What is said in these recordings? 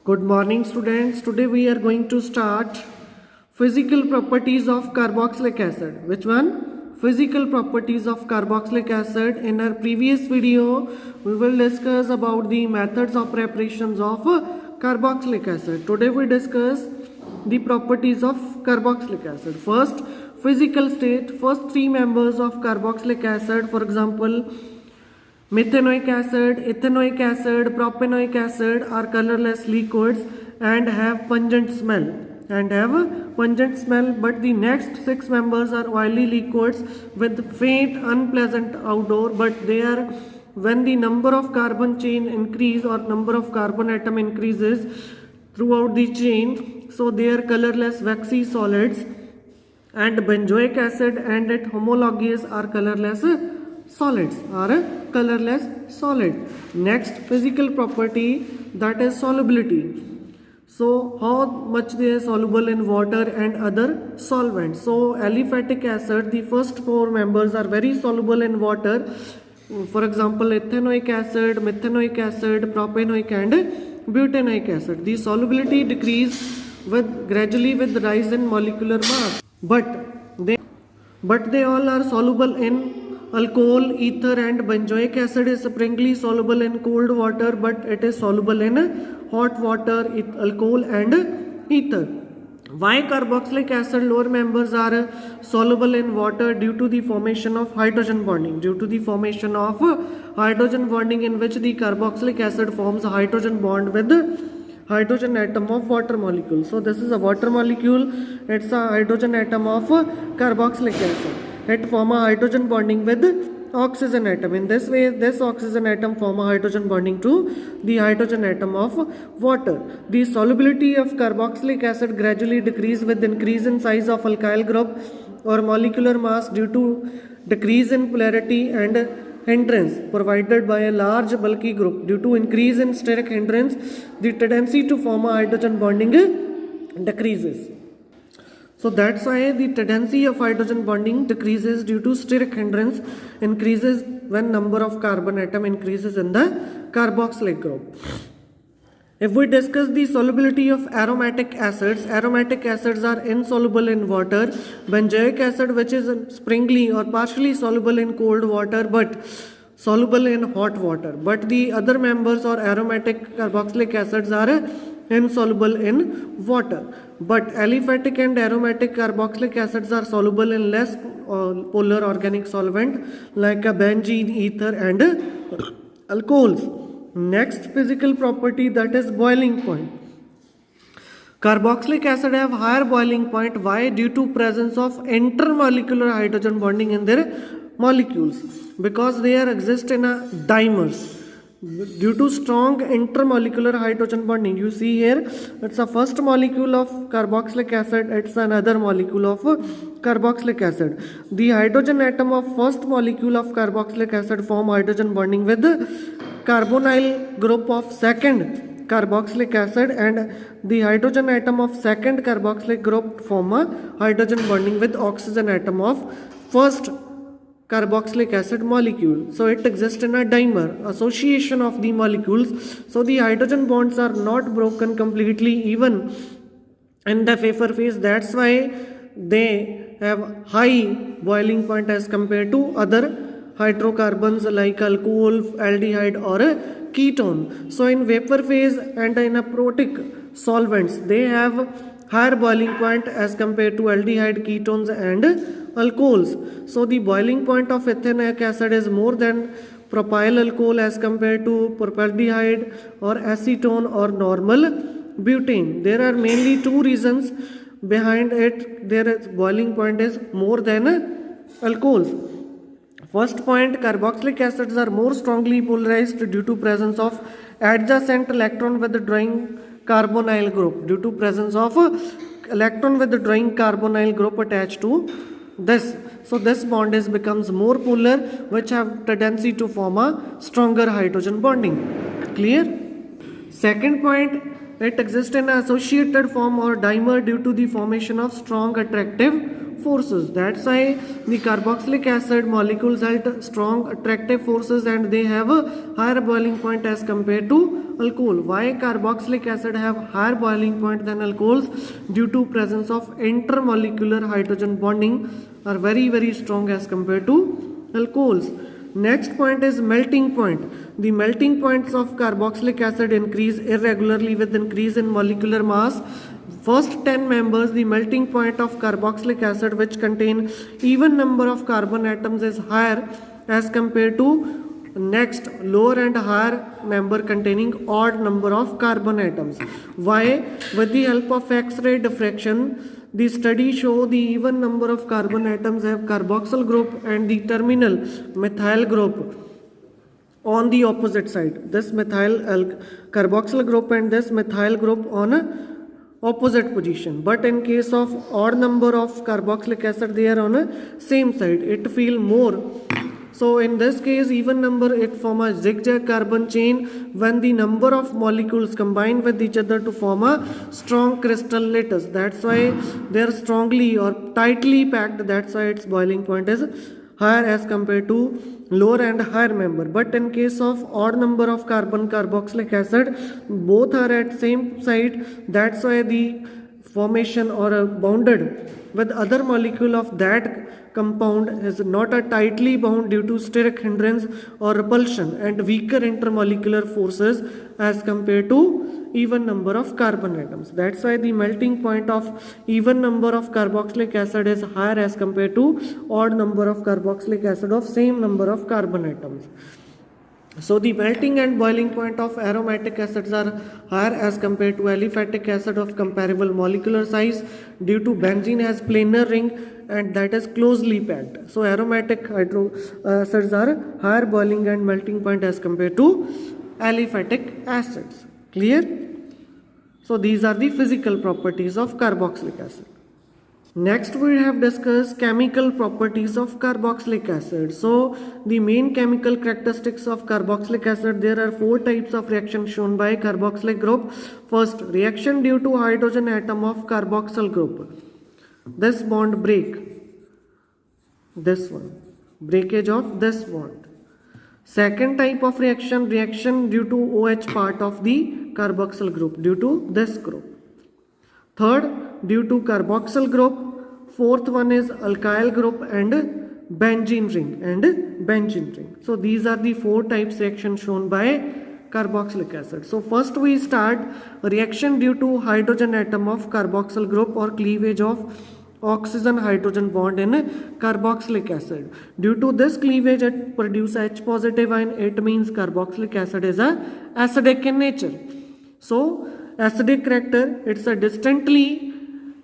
Good morning students. Today we are going to start physical properties of carboxylic acid. Which one? Physical properties of carboxylic acid. In our previous video we will discuss about the methods of preparations of carboxylic acid. Today we discuss the properties of carboxylic acid. First, physical state. First three members of carboxylic acid, for example methanoic acid, ethanoic acid, propanoic acid are colorless liquids and have pungent smell. But the next six members are oily liquids with faint unpleasant odor, but they are when the number of carbon chain increase or number of carbon atom increases throughout the chain, so they are colorless waxy solids. And benzoic acid and its homologues are colorless solids. Next physical property, that is solubility. So how much they are soluble in water and other solvents. So aliphatic acid, the first four members are very soluble in water. For example, ethanoic acid, methanoic acid, propanoic and butanoic acid. The solubility decrease gradually with rise in molecular mass. But they all are soluble in alcohol, ether, and benzoic acid is springly soluble in cold water, but it is soluble in hot water, alcohol, and ether. Why carboxylic acid lower members are soluble in water? Due to the formation of hydrogen bonding. In which the carboxylic acid forms a hydrogen bond with the hydrogen atom of water molecule. So this is a water molecule, it's a hydrogen atom of carboxylic acid. It form a hydrogen bonding with oxygen atom. In this way, this oxygen atom form a hydrogen bonding to the hydrogen atom of water. The solubility of carboxylic acid gradually decrease with increase in size of alkyl group or molecular mass due to decrease in polarity and hindrance provided by a large bulky group. Due to increase in steric hindrance, the tendency to form a hydrogen bonding decreases. So that's why the tendency of hydrogen bonding decreases due to steric hindrance increases when number of carbon atom increases in the carboxylic group. If we discuss the solubility of aromatic acids are insoluble in water. Benzoic acid, which is springly or partially soluble in cold water but soluble in hot water. But the other members or aromatic carboxylic acids are insoluble in water. But aliphatic and aromatic carboxylic acids are soluble in less polar organic solvent like a benzene, ether, and alcohols. Next physical property, that is boiling point. Carboxylic acid have higher boiling point. Why? Due to presence of intermolecular hydrogen bonding in their molecules, because they exist in a dimers. Due to strong intermolecular hydrogen bonding, you see here it's a first molecule of carboxylic acid, it's another molecule of carboxylic acid. The hydrogen atom of first molecule of carboxylic acid form hydrogen bonding with the carbonyl group of second carboxylic acid, and the hydrogen atom of second carboxylic group form a hydrogen bonding with oxygen atom of first carboxylic acid molecule. So it exists in a dimer, association of the molecules. So the hydrogen bonds are not broken completely even in the vapor phase. That's why they have high boiling point as compared to other hydrocarbons like alcohol, aldehyde, or a ketone. So in vapor phase and in a protic solvents, they have higher boiling point as compared to aldehyde, ketones, and alcohols. So the boiling point of ethanoic acid is more than propyl alcohol as compared to propaldehyde or acetone or normal butane. There are mainly two reasons behind it. Their boiling point is more than alcohols. First point, carboxylic acids are more strongly polarized due to presence of adjacent electron withdrawing carbonyl group. Due to presence of electron withdrawing carbonyl group attached to this. So this bond becomes more polar, which have tendency to form a stronger hydrogen bonding. Clear? Second point, it exists in associated form or dimer due to the formation of strong attractive forces. That's why the carboxylic acid molecules have strong attractive forces and they have a higher boiling point as compared to alcohol. Why carboxylic acid have higher boiling point than alcohols? Due to presence of intermolecular hydrogen bonding are very strong as compared to alcohols. Next point is melting point. The melting points of carboxylic acid increase irregularly with increase in molecular mass. First 10 members, the melting point of carboxylic acid, which contain even number of carbon atoms, is higher as compared to next lower and higher member containing odd number of carbon atoms. Why? With the help of X-ray diffraction, the study show the even number of carbon atoms have carboxyl group and the terminal methyl group on the opposite side. This methyl carboxyl group and this methyl group on a opposite position. But in case of odd number of carboxylic acid, they are on a same side. It feel more. So in this case, even number, it form a zigzag carbon chain when the number of molecules combine with each other to form a strong crystal lattice. That's why they are strongly or tightly packed. That's why its boiling point is higher as compared to lower and higher member. But in case of odd number of carbon carboxylic acid, both are at same side. That's why the formation or bounded with other molecule of that compound is not a tightly bound due to steric hindrance or repulsion and weaker intermolecular forces as compared to even number of carbon atoms. That's why the melting point of even number of carboxylic acid is higher as compared to odd number of carboxylic acid of same number of carbon atoms. So the melting and boiling point of aromatic acids are higher as compared to aliphatic acid of comparable molecular size due to benzene has planar ring and that is closely packed. So aromatic acids are higher boiling and melting point as compared to aliphatic acids. Clear? So these are the physical properties of carboxylic acid. Next we have discussed chemical properties of carboxylic acid. So the main chemical characteristics of carboxylic acid, there are 4 types of reaction shown by carboxylic group. First, reaction due to hydrogen atom of carboxyl group. This bond break. This one. Breakage of this bond. Second type of reaction, reaction due to OH part of the carboxyl group due to this group. Third, due to carboxyl group. Fourth one is alkyl group and benzene ring. So these are the 4 types reaction shown by carboxylic acid. So first we start reaction due to hydrogen atom of carboxyl group or cleavage of oxygen hydrogen bond in carboxylic acid. Due to this cleavage it produces H positive ion. It means carboxylic acid is acidic in nature. So acidic character, it's a distantly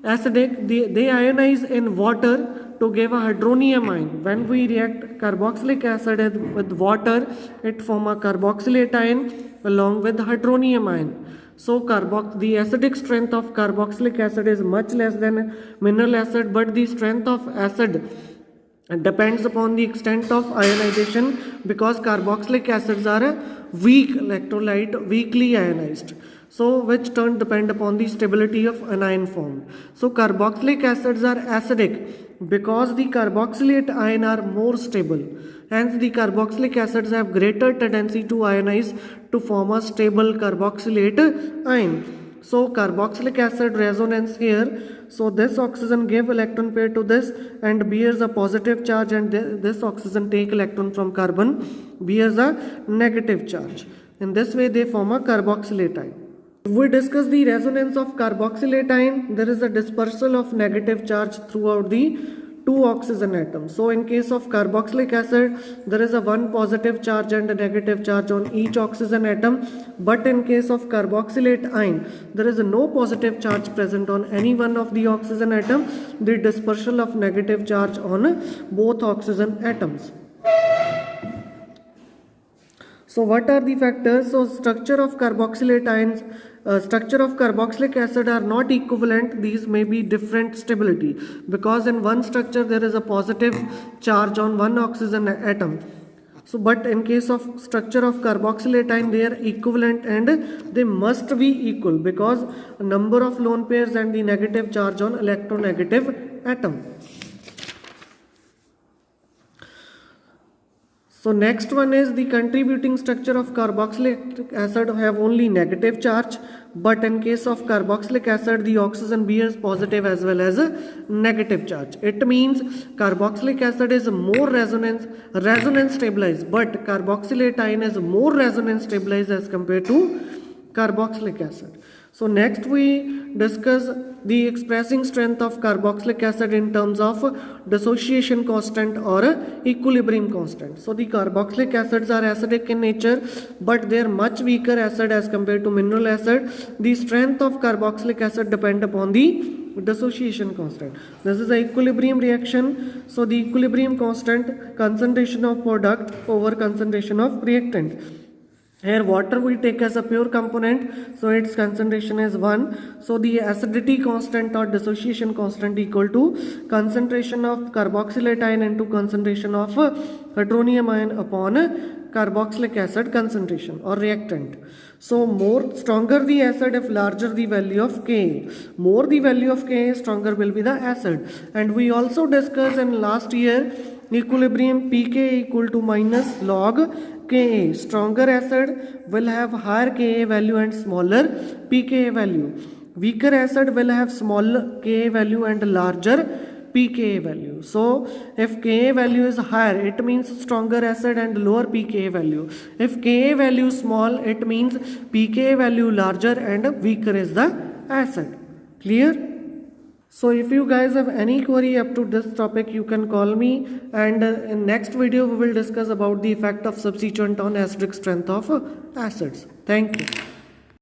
acidic. They ionize in water to give a hydronium ion. When we react carboxylic acid with water, it form a carboxylate ion along with hydronium ion. So the acidic strength of carboxylic acid is much less than mineral acid, but the strength of acid depends upon the extent of ionization because carboxylic acids are a weak electrolyte, weakly ionized. So which turn depend upon the stability of anion formed. So carboxylic acids are acidic because the carboxylate ion are more stable. Hence the carboxylic acids have greater tendency to ionize to form a stable carboxylate ion. So carboxylic acid resonance here. So this oxygen give electron pair to this and bears a positive charge, and this oxygen take electron from carbon, bears a negative charge. In this way they form a carboxylate ion. If we discuss the resonance of carboxylate ion, there is a dispersal of negative charge throughout the 2 oxygen atoms. So in case of carboxylic acid, there is a 1 positive charge and a negative charge on each oxygen atom. But in case of carboxylate ion, there is no positive charge present on any one of the oxygen atom. The dispersal of negative charge on both oxygen atoms. So what are the factors? So structure of carboxylate ions, structure of carboxylic acid are not equivalent. These may be different stability because in one structure there is a positive charge on one oxygen atom. So but in case of structure of carboxylate ion, they are equivalent and they must be equal because a number of lone pairs and the negative charge on electronegative atom. So next one is the contributing structure of carboxylic acid have only negative charge, but in case of carboxylic acid the oxygen bears positive as well as a negative charge. It means carboxylic acid is more resonance stabilized, but carboxylate ion is more resonance stabilized as compared to carboxylic acid. So next we discuss the expressing strength of carboxylic acid in terms of dissociation constant or equilibrium constant. So the carboxylic acids are acidic in nature, but they are much weaker acid as compared to mineral acid. The strength of carboxylic acid depend upon the dissociation constant. This is an equilibrium reaction. So the equilibrium constant, concentration of product over concentration of reactant. Here water we take as a pure component, so its concentration is 1. So the acidity constant or dissociation constant equal to concentration of carboxylate ion into concentration of hydronium ion upon carboxylic acid concentration or reactant. So more stronger the acid if larger the value of Ka. More the value of Ka, stronger will be the acid. And we also discussed in last year equilibrium pK equal to minus log Ka. Stronger acid will have higher Ka value and smaller pKa value. Weaker acid will have smaller Ka value and larger pKa value. So if Ka value is higher, it means stronger acid and lower pKa value. If Ka value small, it means pKa value larger and weaker is the acid. Clear? So if you guys have any query up to this topic, you can call me, and in next video we will discuss about the effect of substituent on acidic strength of acids. Thank you.